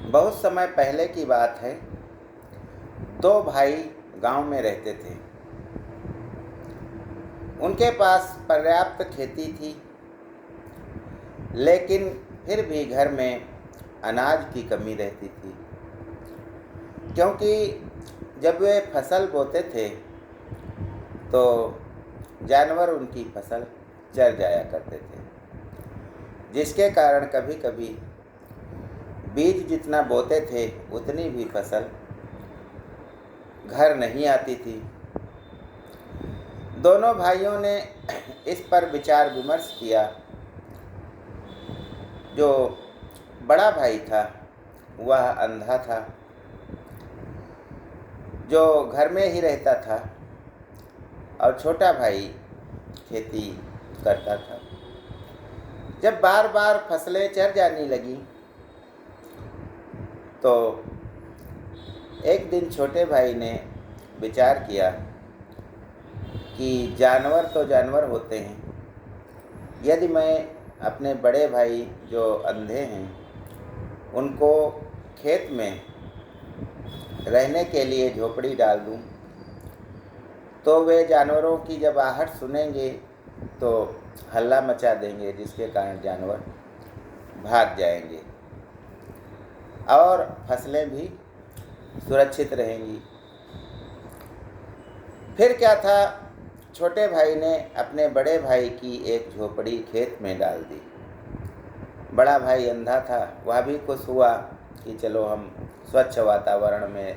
बहुत समय पहले की बात है। दो भाई गांव में रहते थे। उनके पास पर्याप्त खेती थी, लेकिन फिर भी घर में अनाज की कमी रहती थी, क्योंकि जब वे फसल बोते थे तो जानवर उनकी फसल चर जाया करते थे, जिसके कारण कभी कभी बीज जितना बोते थे उतनी भी फसल घर नहीं आती थी। दोनों भाइयों ने इस पर विचार विमर्श किया। जो बड़ा भाई था वह अंधा था, जो घर में ही रहता था, और छोटा भाई खेती करता था। जब बार बार फसलें चर जाने लगी तो एक दिन छोटे भाई ने विचार किया कि जानवर तो जानवर होते हैं, यदि मैं अपने बड़े भाई जो अंधे हैं उनको खेत में रहने के लिए झोपड़ी डाल दूं तो वे जानवरों की जब आहट सुनेंगे तो हल्ला मचा देंगे, जिसके कारण जानवर भाग जाएंगे और फसलें भी सुरक्षित रहेंगी। फिर क्या था, छोटे भाई ने अपने बड़े भाई की एक झोपड़ी खेत में डाल दी। बड़ा भाई अंधा था, वह भी खुश हुआ कि चलो हम स्वच्छ वातावरण में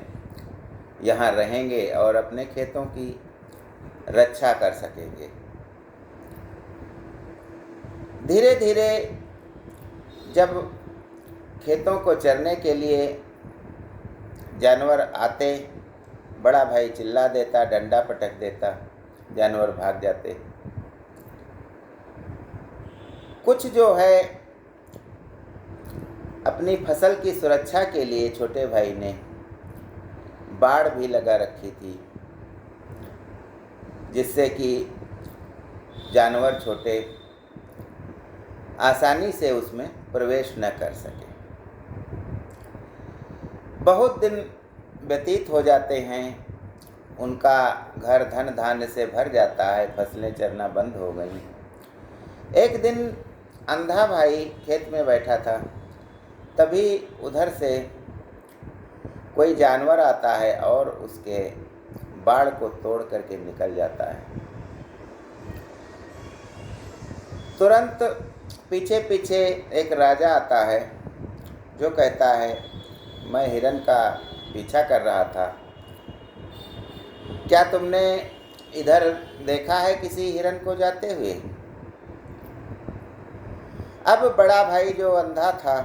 यहाँ रहेंगे और अपने खेतों की रक्षा कर सकेंगे। धीरे धीरे जब खेतों को चरने के लिए जानवर आते, बड़ा भाई चिल्ला देता, डंडा पटक देता, जानवर भाग जाते। कुछ जो है अपनी फसल की सुरक्षा के लिए छोटे भाई ने बाड़ भी लगा रखी थी, जिससे कि जानवर छोटे आसानी से उसमें प्रवेश न कर सके। बहुत दिन व्यतीत हो जाते हैं, उनका घर धन धान्य से भर जाता है, फसलें चरना बंद हो गई। एक दिन अंधा भाई खेत में बैठा था, तभी उधर से कोई जानवर आता है और उसके बाड़ को तोड़ करके निकल जाता है। तुरंत पीछे पीछे एक राजा आता है, जो कहता है मैं हिरन का पीछा कर रहा था, क्या तुमने इधर देखा है किसी हिरन को जाते हुए? अब बड़ा भाई जो अंधा था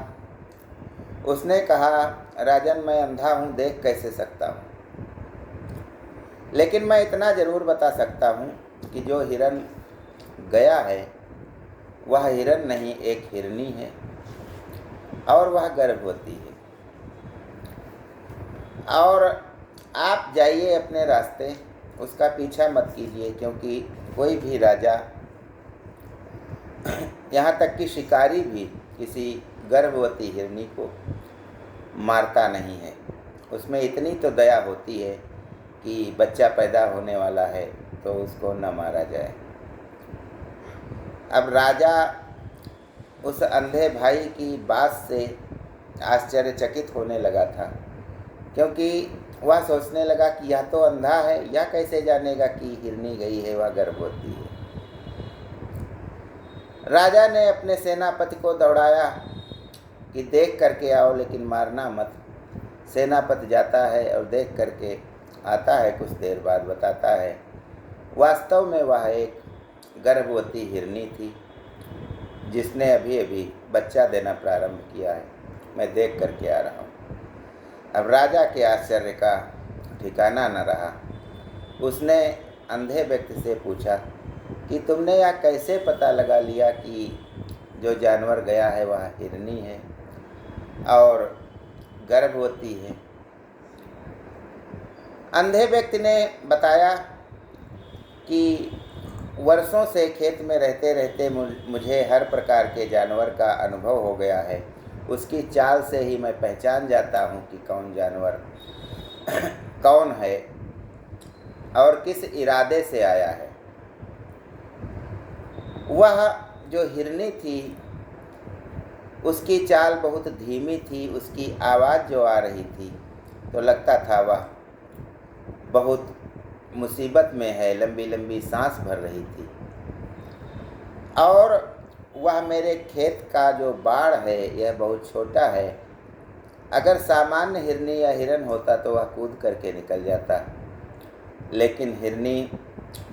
उसने कहा, राजन मैं अंधा हूँ, देख कैसे सकता हूँ, लेकिन मैं इतना ज़रूर बता सकता हूँ कि जो हिरन गया है वह हिरन नहीं, एक हिरनी है और वह गर्भवती है। और आप जाइए अपने रास्ते, उसका पीछा मत कीजिए, क्योंकि कोई भी राजा, यहाँ तक कि शिकारी भी किसी गर्भवती हिरनी को मारता नहीं है। उसमें इतनी तो दया होती है कि बच्चा पैदा होने वाला है तो उसको न मारा जाए। अब राजा उस अंधे भाई की बात से आश्चर्यचकित होने लगा था, क्योंकि वह सोचने लगा कि यह तो अंधा है, यह कैसे जानेगा कि हिरनी गई है, वह गर्भवती है। राजा ने अपने सेनापति को दौड़ाया कि देख करके आओ, लेकिन मारना मत। सेनापति जाता है और देख करके आता है, कुछ देर बाद बताता है वास्तव में वह एक गर्भवती हिरनी थी, जिसने अभी अभी बच्चा देना प्रारंभ किया है। मैं देख करके आ रहा हूँ। अब राजा के आश्चर्य का ठिकाना न रहा। उसने अंधे व्यक्ति से पूछा कि तुमने यह कैसे पता लगा लिया कि जो जानवर गया है वह हिरनी है और गर्भवती है? अंधे व्यक्ति ने बताया कि वर्षों से खेत में रहते रहते मुझे हर प्रकार के जानवर का अनुभव हो गया है उसकी चाल से ही मैं पहचान जाता हूँ कि कौन जानवर कौन है और किस इरादे से आया है। वह जो हिरनी थी उसकी चाल बहुत धीमी थी, उसकी आवाज़ जो आ रही थी तो लगता था वह बहुत मुसीबत में है, लंबी लंबी सांस भर रही थी। और वह मेरे खेत का जो बाड़ है यह बहुत छोटा है। अगर सामान्य हिरनी या हिरन होता तो वह कूद करके निकल जाता, लेकिन हिरनी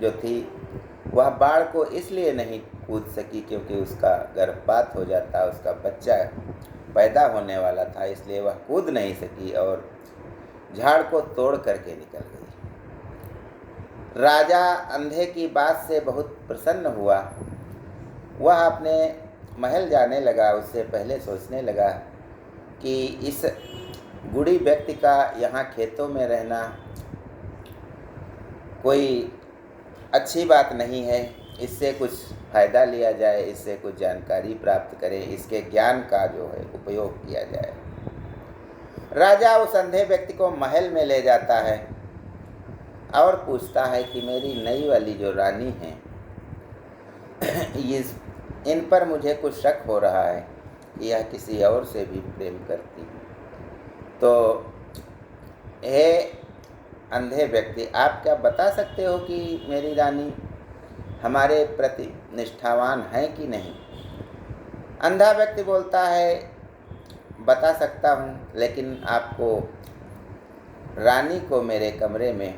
जो थी वह बाढ़ को इसलिए नहीं कूद सकी क्योंकि उसका गर्भपात हो जाता, उसका बच्चा पैदा होने वाला था, इसलिए वह कूद नहीं सकी और झाड़ को तोड़ करके निकल गई। राजा अंधे की बात से बहुत प्रसन्न हुआ। वह अपने महल जाने लगा। उससे पहले सोचने लगा कि इस बूढ़ी व्यक्ति का यहाँ खेतों में रहना कोई अच्छी बात नहीं है, इससे कुछ फ़ायदा लिया जाए, इससे कुछ जानकारी प्राप्त करें, इसके ज्ञान का जो है उपयोग किया जाए। राजा उस अंधे व्यक्ति को महल में ले जाता है और पूछता है कि मेरी नई वाली जो रानी है इन पर मुझे कुछ शक हो रहा है कि यह किसी और से भी प्रेम करती है। तो हे अंधे व्यक्ति, आप क्या बता सकते हो कि मेरी रानी हमारे प्रति निष्ठावान है कि नहीं? अंधा व्यक्ति बोलता है, बता सकता हूँ, लेकिन आपको रानी को मेरे कमरे में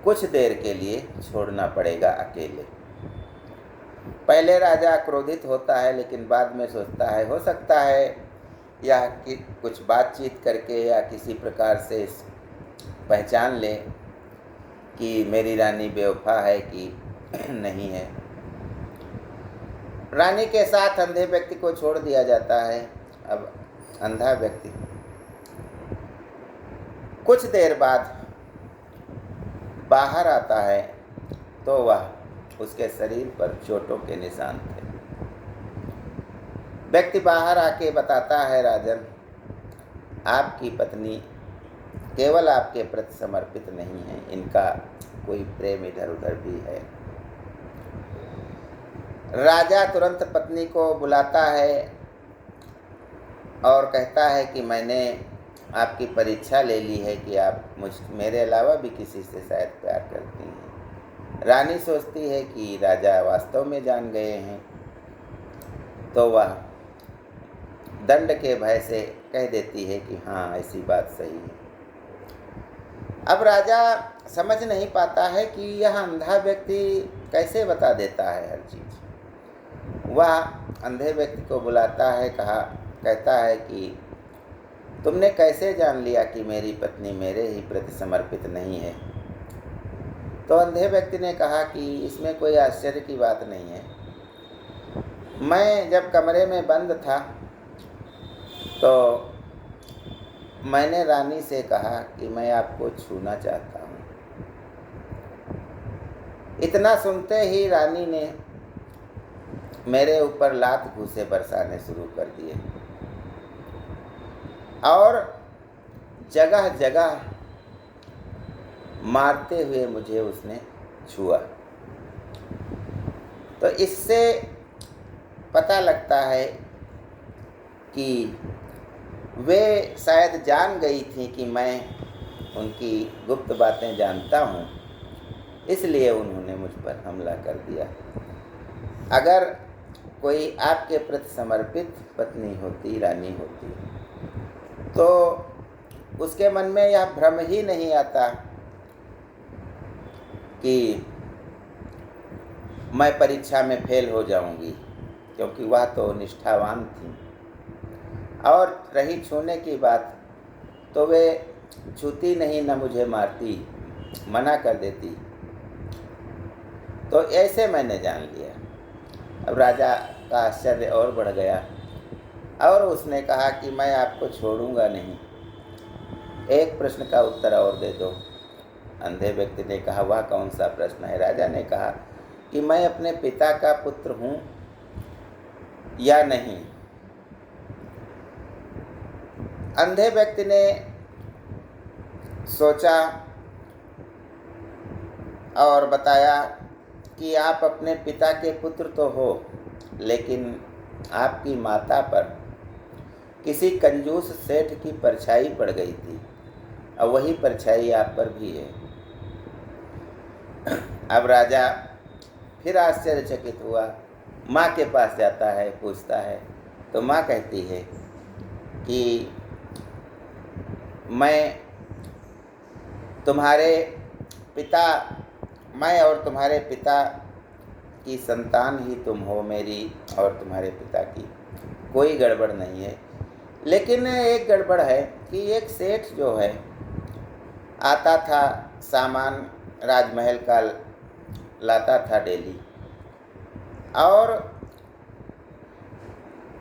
कुछ देर के लिए छोड़ना पड़ेगा अकेले। पहले राजा क्रोधित होता है, लेकिन बाद में सोचता है हो सकता है या कि कुछ बातचीत करके या किसी प्रकार से पहचान ले कि मेरी रानी बेवफा है कि नहीं है। रानी के साथ अंधे व्यक्ति को छोड़ दिया जाता है। अब अंधा व्यक्ति कुछ देर बाद बाहर आता है तो वह उसके शरीर पर चोटों के निशान थे। व्यक्ति बाहर आके बताता है, राजन, आपकी पत्नी केवल आपके प्रति समर्पित नहीं है, इनका कोई प्रेम इधर उधर भी है। राजा तुरंत पत्नी को बुलाता है और कहता है कि मैंने आपकी परीक्षा ले ली है कि आप मेरे अलावा भी किसी से शायद प्यार करती हैं। रानी सोचती है कि राजा वास्तव में जान गए हैं, तो वह दंड के भय से कह देती है कि हाँ, ऐसी बात सही है। अब राजा समझ नहीं पाता है कि यह अंधा व्यक्ति कैसे बता देता है हर चीज़। वह अंधे व्यक्ति को बुलाता है, कहता है कि तुमने कैसे जान लिया कि मेरी पत्नी मेरे ही प्रति समर्पित नहीं है? तो अंधे व्यक्ति ने कहा कि इसमें कोई आश्चर्य की बात नहीं है। मैं जब कमरे में बंद था तो मैंने रानी से कहा कि मैं आपको छूना चाहता हूँ। इतना सुनते ही रानी ने मेरे ऊपर लात घूंसे बरसाने शुरू कर दिए और जगह जगह मारते हुए मुझे उसने छुआ। तो इससे पता लगता है कि वे शायद जान गई थी कि मैं उनकी गुप्त बातें जानता हूँ, इसलिए उन्होंने मुझ पर हमला कर दिया। अगर कोई आपके प्रति समर्पित पत्नी होती, रानी होती, तो उसके मन में यह भ्रम ही नहीं आता कि मैं परीक्षा में फेल हो जाऊंगी, क्योंकि वह तो निष्ठावान थी। और रही छूने की बात, तो वे छूती नहीं, न मुझे मारती, मना कर देती। तो ऐसे मैंने जान लिया। अब राजा का आश्चर्य और बढ़ गया और उसने कहा कि मैं आपको छोड़ूंगा नहीं, एक प्रश्न का उत्तर और दे दो। अंधे व्यक्ति ने कहा, वह कौन सा प्रश्न है? राजा ने कहा कि मैं अपने पिता का पुत्र हूँ या नहीं। अंधे व्यक्ति ने सोचा और बताया कि आप अपने पिता के पुत्र तो हो, लेकिन आपकी माता पर किसी कंजूस सेठ की परछाई पड़ गई थी और वही परछाई आप पर भी है। अब राजा फिर आश्चर्यचकित हुआ, माँ के पास जाता है, पूछता है, तो माँ कहती है कि मैं और तुम्हारे पिता की संतान ही तुम हो, मेरी और तुम्हारे पिता की कोई गड़बड़ नहीं है। लेकिन एक गड़बड़ है कि एक सेठ जो है आता था, सामान राजमहल का लाता था डेली, और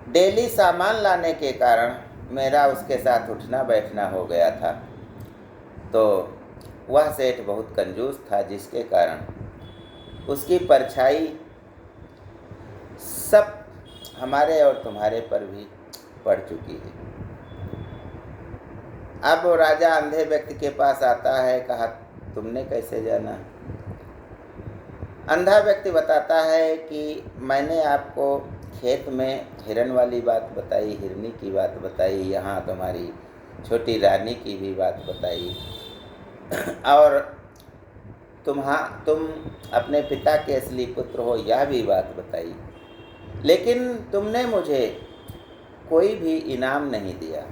डेली सामान लाने के कारण मेरा उसके साथ उठना बैठना हो गया था। तो वह सेठ बहुत कंजूस था, जिसके कारण उसकी परछाई सब हमारे और तुम्हारे पर भी पड़ चुकी है। अब राजा अंधे व्यक्ति के पास आता है, कहा तुमने कैसे जाना? अंधा व्यक्ति बताता है कि मैंने आपको खेत में हिरन वाली बात बताई, हिरनी की बात बताई, यहाँ तुम्हारी छोटी रानी की भी बात बताई, और तुम अपने पिता के असली पुत्र हो, यह भी बात बताई, लेकिन तुमने मुझे कोई भी इनाम नहीं दिया।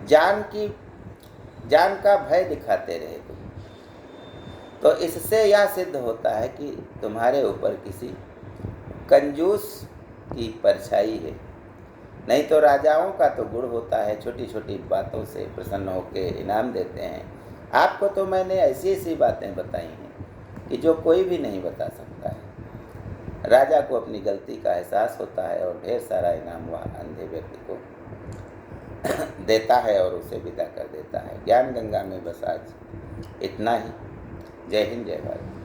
जान का भय दिखाते रहे तुम। तो इससे यह सिद्ध होता है कि तुम्हारे ऊपर किसी कंजूस की परछाई है। नहीं तो राजाओं का तो गुण होता है, छोटी छोटी बातों से प्रसन्न होकर इनाम देते हैं। आपको तो मैंने ऐसी ऐसी बातें बताई हैं कि जो कोई भी नहीं बता सकता है। राजा को अपनी गलती का एहसास होता है और ढेर सारा इनाम वह अंधे व्यक्ति को देता है और उसे विदा कर देता है। ज्ञान गंगा में बस आज इतना ही। जय हिंद, जय भारत।